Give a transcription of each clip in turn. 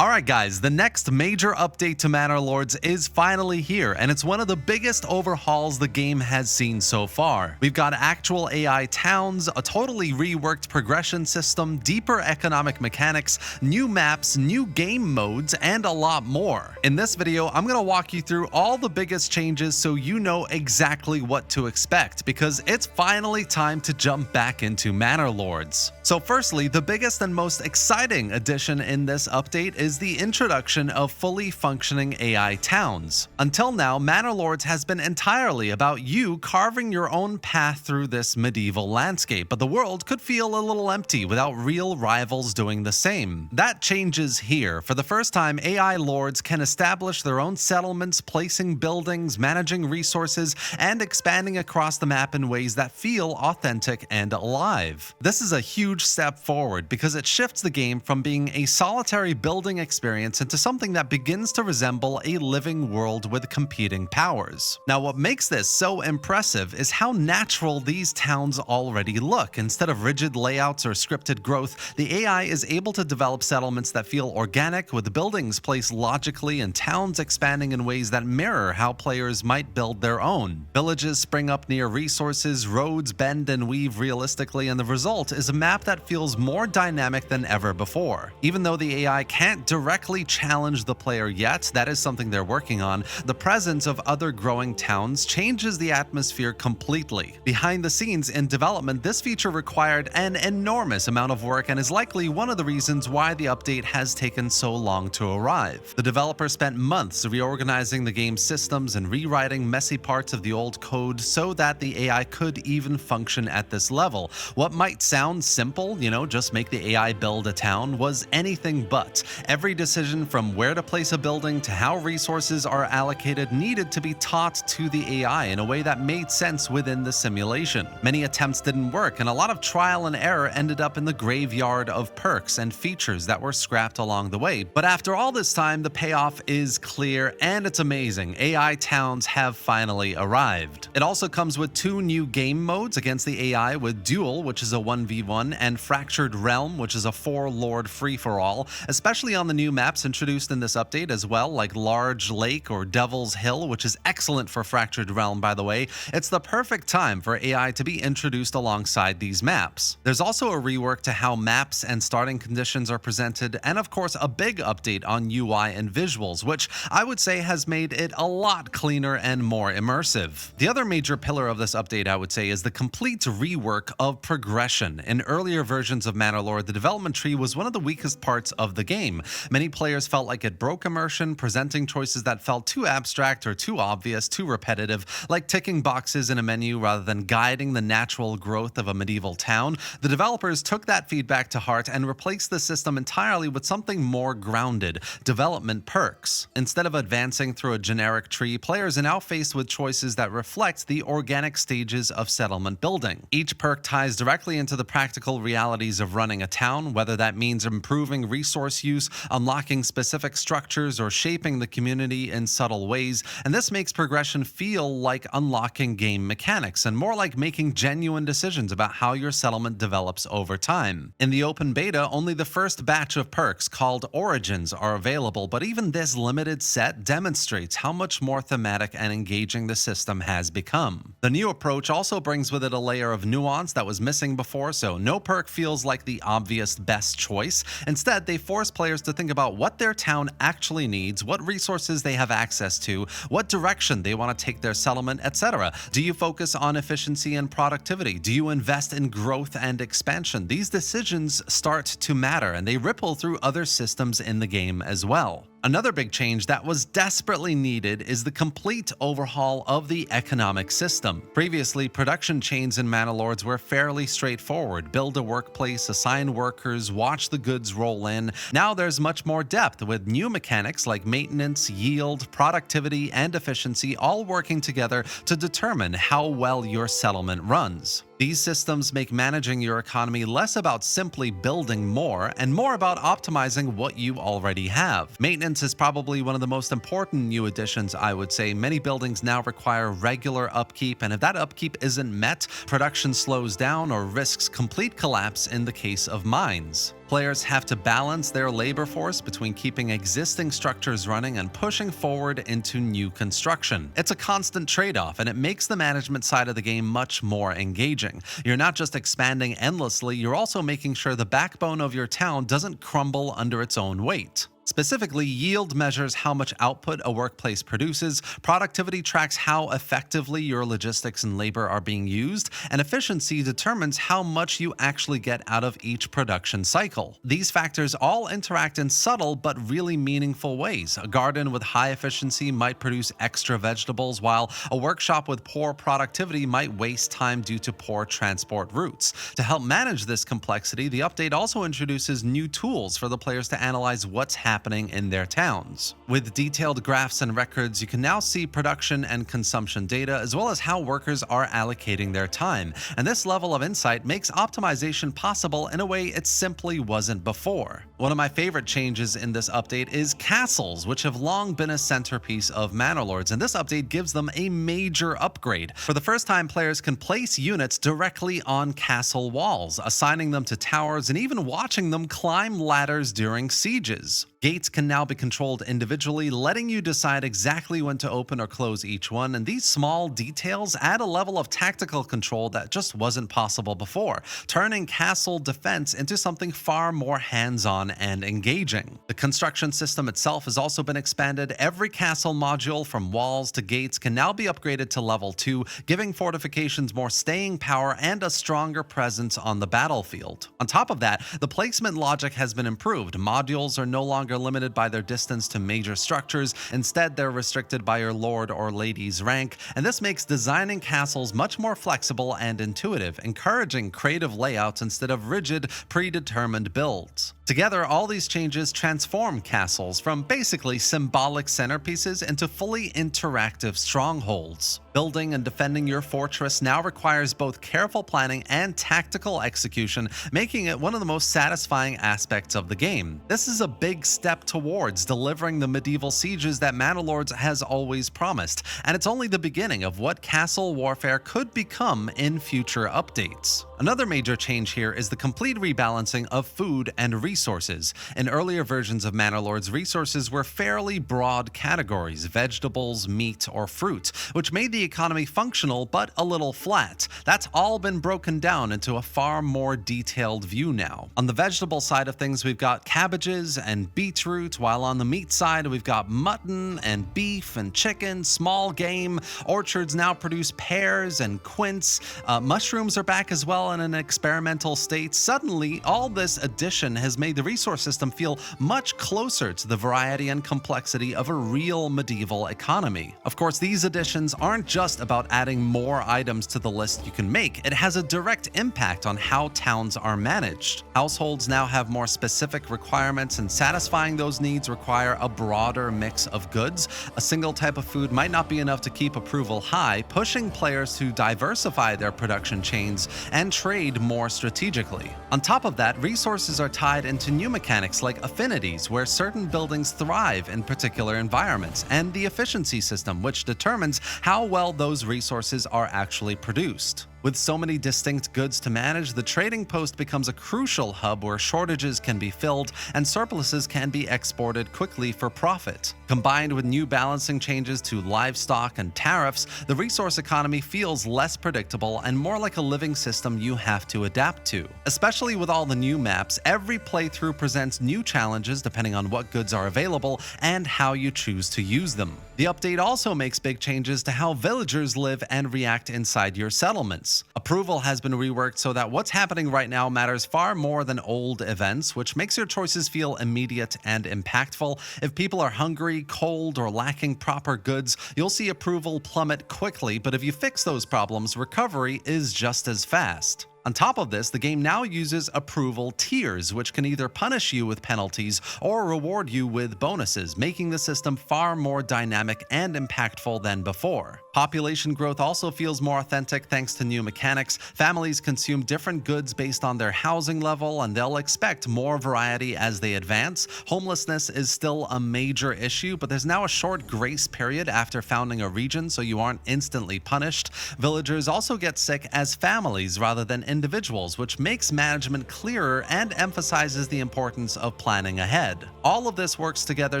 Alright guys, the next major update to Manor Lords is finally here, and it's one of the biggest overhauls the game has seen so far. We've got actual AI towns, a totally reworked progression system, deeper economic mechanics, new maps, new game modes, and a lot more. In this video, I'm going to walk you through all the biggest changes so you know exactly what to expect, because it's finally time to jump back into Manor Lords. So firstly, the biggest and most exciting addition in this update is the introduction of fully functioning AI towns. Until now, Manor Lords has been entirely about you carving your own path through this medieval landscape, but the world could feel a little empty without real rivals doing the same. That changes here. For the first time, AI lords can establish their own settlements, placing buildings, managing resources, and expanding across the map in ways that feel authentic and alive. This is a huge step forward because it shifts the game from being a solitary building experience into something that begins to resemble a living world with competing powers. Now, what makes this so impressive is how natural these towns already look. Instead of rigid layouts or scripted growth, the AI is able to develop settlements that feel organic, with buildings placed logically and towns expanding in ways that mirror how players might build their own. Villages spring up near resources, roads bend and weave realistically, and the result is a map that feels more dynamic than ever before. Even though the AI can't directly challenge the player yet, that is something they're working on, the presence of other growing towns changes the atmosphere completely. Behind the scenes in development, this feature required an enormous amount of work and is likely one of the reasons why the update has taken so long to arrive. The developer spent months reorganizing the game's systems and rewriting messy parts of the old code so that the AI could even function at this level. What might sound simple, just make the AI build a town, was anything but. Every decision from where to place a building to how resources are allocated needed to be taught to the AI in a way that made sense within the simulation. Many attempts didn't work, and a lot of trial and error ended up in the graveyard of perks and features that were scrapped along the way. But after all this time, the payoff is clear, and it's amazing. AI towns have finally arrived. It also comes with two new game modes against the AI, with Duel, which is a 1v1, and Fractured Realm, which is a 4-lord free-for-all, especially on the new maps introduced in this update as well, like Large Lake or Devil's Hill, which is excellent for Fractured Realm, by the way. It's the perfect time for AI to be introduced alongside these maps. There's also a rework to how maps and starting conditions are presented, and of course a big update on UI and visuals, which I would say has made it a lot cleaner and more immersive. The other major pillar of this update, I would say, is the complete rework of progression. In earlier versions of Manor Lord, the development tree was one of the weakest parts of the game. Many players felt like it broke immersion, presenting choices that felt too abstract or too obvious, too repetitive, like ticking boxes in a menu rather than guiding the natural growth of a medieval town. The developers took that feedback to heart and replaced the system entirely with something more grounded: development perks. Instead of advancing through a generic tree, players are now faced with choices that reflect the organic stages of settlement building. Each perk ties directly into the practical realities of running a town, whether that means improving resource use, unlocking specific structures, or shaping the community in subtle ways, and this makes progression feel like unlocking game mechanics and more like making genuine decisions about how your settlement develops over time. In the open beta, only the first batch of perks, called Origins, are available, but even this limited set demonstrates how much more thematic and engaging the system has become. The new approach also brings with it a layer of nuance that was missing before, so no perk feels like the obvious best choice. Instead, they force players to think about what their town actually needs, what resources they have access to, what direction they want to take their settlement, etc. Do you focus on efficiency and productivity? Do you invest in growth and expansion? These decisions start to matter, and they ripple through other systems in the game as well. Another big change that was desperately needed is the complete overhaul of the economic system. Previously, production chains in Manor Lords were fairly straightforward: build a workplace, assign workers, watch the goods roll in. Now there's much more depth, with new mechanics like maintenance, yield, productivity, and efficiency all working together to determine how well your settlement runs. These systems make managing your economy less about simply building more and more about optimizing what you already have. Maintenance is probably one of the most important new additions, I would say. Many buildings now require regular upkeep, and if that upkeep isn't met, production slows down or risks complete collapse in the case of mines. Players have to balance their labor force between keeping existing structures running and pushing forward into new construction. It's a constant trade-off, and it makes the management side of the game much more engaging. You're not just expanding endlessly, you're also making sure the backbone of your town doesn't crumble under its own weight. Specifically, yield measures how much output a workplace produces, productivity tracks how effectively your logistics and labor are being used, and efficiency determines how much you actually get out of each production cycle. These factors all interact in subtle but really meaningful ways. A garden with high efficiency might produce extra vegetables, while a workshop with poor productivity might waste time due to poor transport routes. To help manage this complexity, the update also introduces new tools for the players to analyze what's happening in their towns. With detailed graphs and records, you can now see production and consumption data, as well as how workers are allocating their time. And this level of insight makes optimization possible in a way it simply wasn't before. One of my favorite changes in this update is castles, which have long been a centerpiece of Manor Lords, and this update gives them a major upgrade. For the first time, players can place units directly on castle walls, assigning them to towers and even watching them climb ladders during sieges. Gates can now be controlled individually, letting you decide exactly when to open or close each one, and these small details add a level of tactical control that just wasn't possible before, turning castle defense into something far more hands-on and engaging. The construction system itself has also been expanded. Every castle module, from walls to gates, can now be upgraded to level 2, giving fortifications more staying power and a stronger presence on the battlefield. On top of that, the placement logic has been improved. Modules are no longer limited by their distance to major structures. Instead, they're restricted by your lord or lady's rank, and this makes designing castles much more flexible and intuitive, encouraging creative layouts instead of rigid, predetermined builds. Together, all these changes transform castles from basically symbolic centerpieces into fully interactive strongholds. Building and defending your fortress now requires both careful planning and tactical execution, making it one of the most satisfying aspects of the game. This is a big step towards delivering the medieval sieges that Manor Lords has always promised, and it's only the beginning of what castle warfare could become in future updates. Another major change here is the complete rebalancing of food and resources. In earlier versions of Manor Lords, resources were fairly broad categories: vegetables, meat, or fruit, which made the economy functional but a little flat. That's all been broken down into a far more detailed view now. On the vegetable side of things, we've got cabbages and beetroot, while on the meat side, we've got mutton and beef and chicken, small game. Orchards now produce pears and quince. Mushrooms are back as well in an experimental state. Suddenly, all this addition has made the resource system feel much closer to the variety and complexity of a real medieval economy. Of course, these additions aren't just about adding more items to the list you can make. It has a direct impact on how towns are managed. Households now have more specific requirements, and satisfying those needs require a broader mix of goods. A single type of food might not be enough to keep approval high, pushing players to diversify their production chains and trade more strategically. On top of that, resources are tied into new mechanics like affinities, where certain buildings thrive in particular environments, and the efficiency system, which determines how well those resources are actually produced. With so many distinct goods to manage, the trading post becomes a crucial hub where shortages can be filled and surpluses can be exported quickly for profit. Combined with new balancing changes to livestock and tariffs, the resource economy feels less predictable and more like a living system you have to adapt to. Especially with all the new maps, every playthrough presents new challenges depending on what goods are available and how you choose to use them. The update also makes big changes to how villagers live and react inside your settlements. Approval has been reworked so that what's happening right now matters far more than old events, which makes your choices feel immediate and impactful. If people are hungry, cold, or lacking proper goods, you'll see approval plummet quickly, but if you fix those problems, recovery is just as fast. On top of this, the game now uses approval tiers, which can either punish you with penalties or reward you with bonuses, making the system far more dynamic and impactful than before. Population growth also feels more authentic thanks to new mechanics. Families consume different goods based on their housing level, and they'll expect more variety as they advance. Homelessness is still a major issue, but there's now a short grace period after founding a region, so you aren't instantly punished. Villagers also get sick as families rather than individuals, which makes management clearer and emphasizes the importance of planning ahead. All of this works together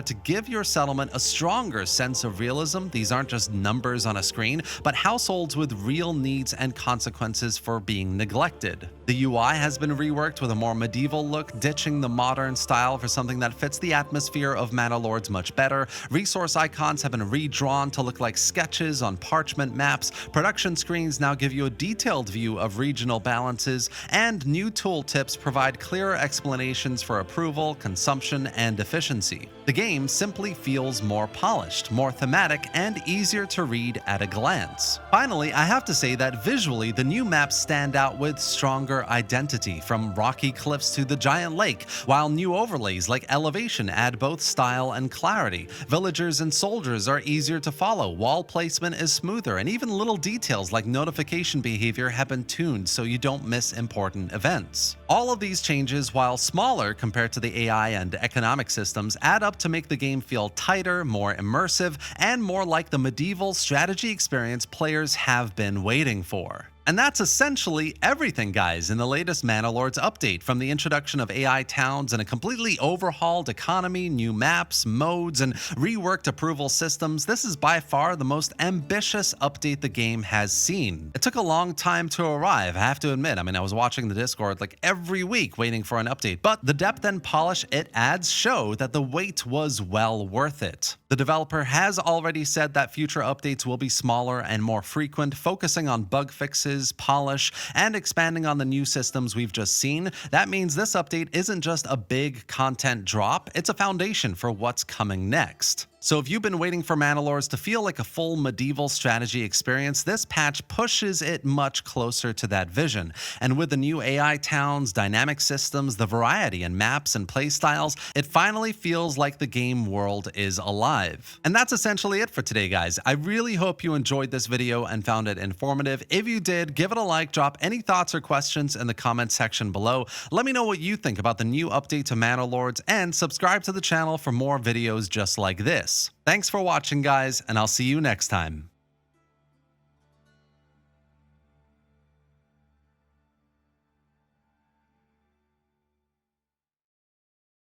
to give your settlement a stronger sense of realism. These aren't just numbers on a screen, but households with real needs and consequences for being neglected. The UI has been reworked with a more medieval look, ditching the modern style for something that fits the atmosphere of Manor Lords much better. Resource icons have been redrawn to look like sketches on parchment maps. Production screens now give you a detailed view of regional balances, and new tooltips provide clearer explanations for approval, consumption, and efficiency. The game simply feels more polished, more thematic, and easier to read at a glance. Finally, I have to say that visually, the new maps stand out with stronger identity, from rocky cliffs to the giant lake, while new overlays like elevation add both style and clarity. Villagers and soldiers are easier to follow, wall placement is smoother, and even little details like notification behavior have been tuned so you don't miss important events. All of these changes, while smaller compared to the AI and economic systems, add up to make the game feel tighter, more immersive, and more like the medieval strategy experience players have been waiting for. And that's essentially everything, guys, in the latest Manor Lords update. From the introduction of AI towns and a completely overhauled economy, new maps, modes, and reworked approval systems, this is by far the most ambitious update the game has seen. It took a long time to arrive, I have to admit. I mean, I was watching the Discord like every week waiting for an update, but the depth and polish it adds show that the wait was well worth it. The developer has already said that future updates will be smaller and more frequent, focusing on bug fixes, polish, and expanding on the new systems we've just seen. That means this update isn't just a big content drop, it's a foundation for what's coming next. So if you've been waiting for Manor Lords to feel like a full medieval strategy experience, this patch pushes it much closer to that vision. And with the new AI towns, dynamic systems, the variety in maps and playstyles, it finally feels like the game world is alive. And that's essentially it for today, guys. I really hope you enjoyed this video and found it informative. If you did, give it a like, drop any thoughts or questions in the comment section below. Let me know what you think about the new update to Manor Lords, and subscribe to the channel for more videos just like this. Thanks for watching, guys, and I'll see you next time.